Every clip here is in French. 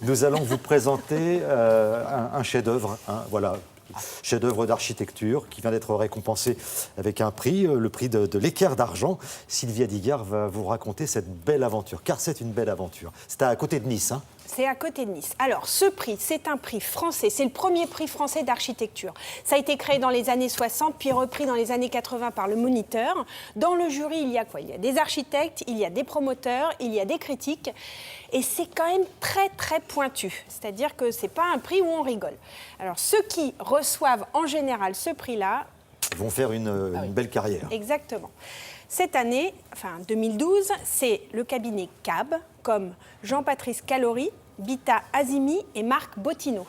Nous allons vous présenter un chef-d'œuvre, voilà, chef-d'œuvre d'architecture qui vient d'être récompensé avec un prix, le prix de l'Équerre d'argent. Sylvia Digard va vous raconter cette belle aventure, car c'est une belle aventure. C'est à côté de Nice, hein. C'est à côté de Nice. Alors, ce prix, c'est un prix français. C'est le premier prix français d'architecture. Ça a été créé dans les années 60, puis repris dans les années 80 par le Moniteur. Dans le jury, il y a quoi? Il y a des architectes, il y a des promoteurs, il y a des critiques. Et c'est quand même très, très pointu. C'est-à-dire que ce n'est pas un prix où on rigole. Alors, ceux qui reçoivent en général ce prix-là... Ils vont faire une belle carrière. Exactement. Cette année, enfin 2012, c'est le cabinet CAB, comme Jean-Patrice Calori, Bita Azimi et Marc Bottino.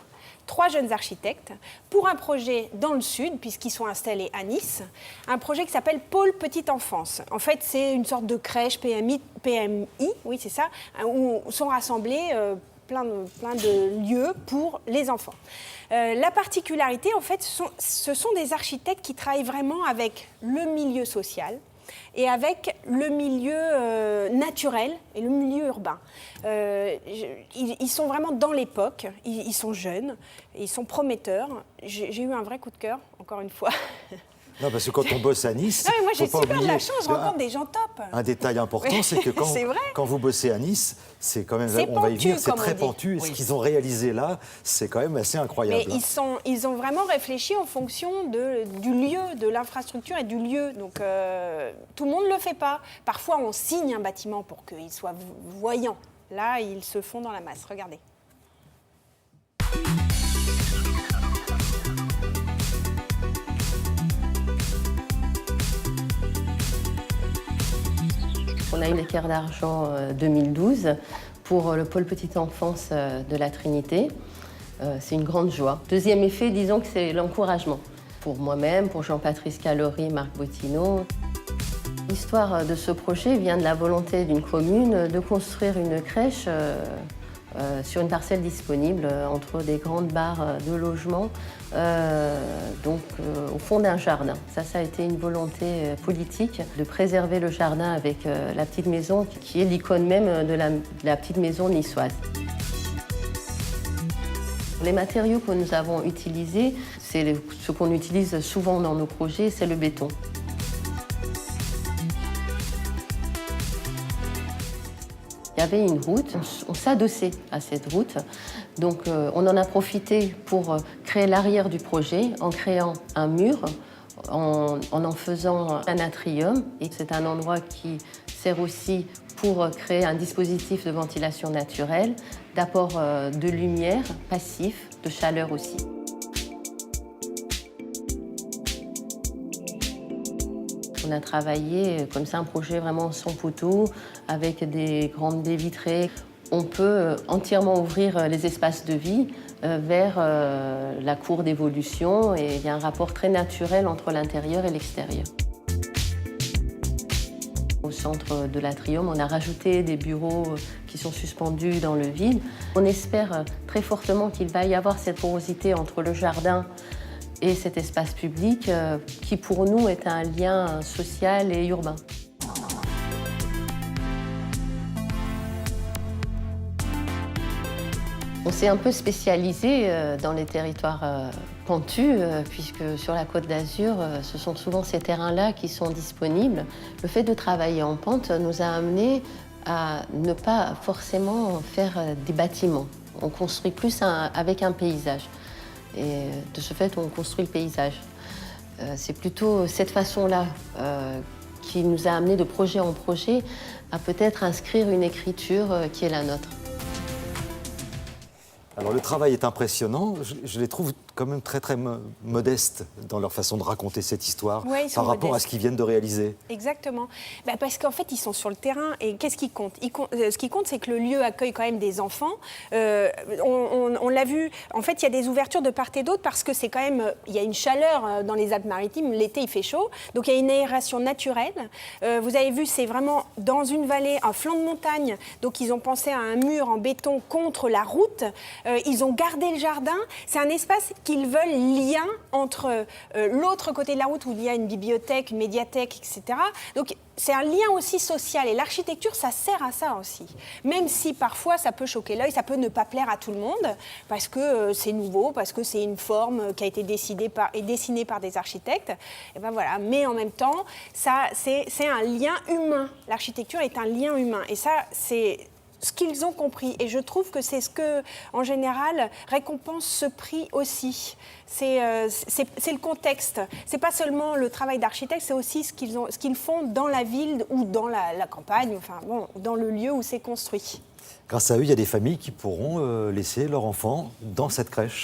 3 jeunes architectes pour un projet dans le sud, puisqu'ils sont installés à Nice, un projet qui s'appelle Pôle Petite Enfance. En fait, c'est une sorte de crèche PMI, oui c'est ça, où sont rassemblés plein de lieux pour les enfants. La particularité, en fait, ce sont des architectes qui travaillent vraiment avec le milieu social et avec le milieu naturel et le milieu urbain. Ils sont vraiment dans l'époque, ils sont jeunes, ils sont prometteurs. J'ai eu un vrai coup de cœur, encore une fois. Non, parce que quand on bosse à Nice... Non, mais moi, j'ai super de la chance, je rencontre des gens top. Un détail important, c'est que quand vous bossez à Nice, c'est quand même... On va y venir, c'est très pentu. Et ce qu'ils ont réalisé là, c'est quand même assez incroyable. Mais ils ont vraiment réfléchi en fonction du lieu, de l'infrastructure et du lieu. Donc, tout le monde ne le fait pas. Parfois, on signe un bâtiment pour qu'il soit voyant. Là, ils se font dans la masse. Regardez. On a eu l'Équerre d'argent 2012 pour le pôle petite enfance de la Trinité. C'est une grande joie. Deuxième effet, disons que c'est l'encouragement. Pour moi-même, pour Jean-Patrice Calori, Marc Bottino. L'histoire de ce projet vient de la volonté d'une commune de construire une crèche sur une parcelle disponible entre des grandes barres de logement, au fond d'un jardin. Ça a été une volonté politique de préserver le jardin avec la petite maison qui est l'icône même de la petite maison niçoise. Les matériaux que nous avons utilisés, c'est ce qu'on utilise souvent dans nos projets, c'est le béton. Il y avait une route, on s'adossait à cette route. Donc on en a profité pour créer l'arrière du projet en créant un mur, en faisant un atrium. Et c'est un endroit qui sert aussi pour créer un dispositif de ventilation naturelle, d'apport de lumière passif, de chaleur aussi. On a travaillé comme ça un projet vraiment sans poteau, avec des grandes baies vitrées. On peut entièrement ouvrir les espaces de vie vers la cour d'évolution et il y a un rapport très naturel entre l'intérieur et l'extérieur. Au centre de l'atrium, on a rajouté des bureaux qui sont suspendus dans le vide. On espère très fortement qu'il va y avoir cette porosité entre le jardin et cet espace public qui, pour nous, est un lien social et urbain. On s'est un peu spécialisé dans les territoires pentus, puisque sur la Côte d'Azur, ce sont souvent ces terrains-là qui sont disponibles. Le fait de travailler en pente nous a amené à ne pas forcément faire des bâtiments. On construit plus avec un paysage. Et de ce fait, on construit le paysage. C'est plutôt cette façon-là qui nous a amené de projet en projet à peut-être inscrire une écriture qui est la nôtre. Alors le travail est impressionnant, je les trouve quand même très modestes dans leur façon de raconter cette histoire par rapport à ce qu'ils viennent de réaliser. Exactement, parce qu'en fait ils sont sur le terrain et qu'est-ce qui compte? Ce qui compte c'est que le lieu accueille quand même des enfants. On l'a vu, en fait il y a des ouvertures de part et d'autre parce que c'est quand même, il y a une chaleur dans les Alpes-Maritimes, l'été il fait chaud, donc il y a une aération naturelle. Vous avez vu c'est vraiment dans une vallée, un flanc de montagne, donc ils ont pensé à un mur en béton contre la route. Ils ont gardé le jardin. C'est un espace qu'ils veulent lien entre l'autre côté de la route où il y a une bibliothèque, une médiathèque, etc. Donc, c'est un lien aussi social. Et l'architecture, ça sert à ça aussi. Même si parfois, ça peut choquer l'œil, ça peut ne pas plaire à tout le monde, parce que c'est nouveau, parce que c'est une forme qui a été dessinée par des architectes. Et ben voilà. Mais en même temps, c'est un lien humain. L'architecture est un lien humain. Et ça, c'est ce qu'ils ont compris. Et je trouve que c'est ce que, en général, récompense ce prix aussi. C'est le contexte. C'est pas seulement le travail d'architecte, c'est aussi ce qu'ils font dans la ville ou dans la campagne, enfin bon, dans le lieu où c'est construit. Grâce à eux, il y a des familles qui pourront laisser leurs enfants dans cette crèche.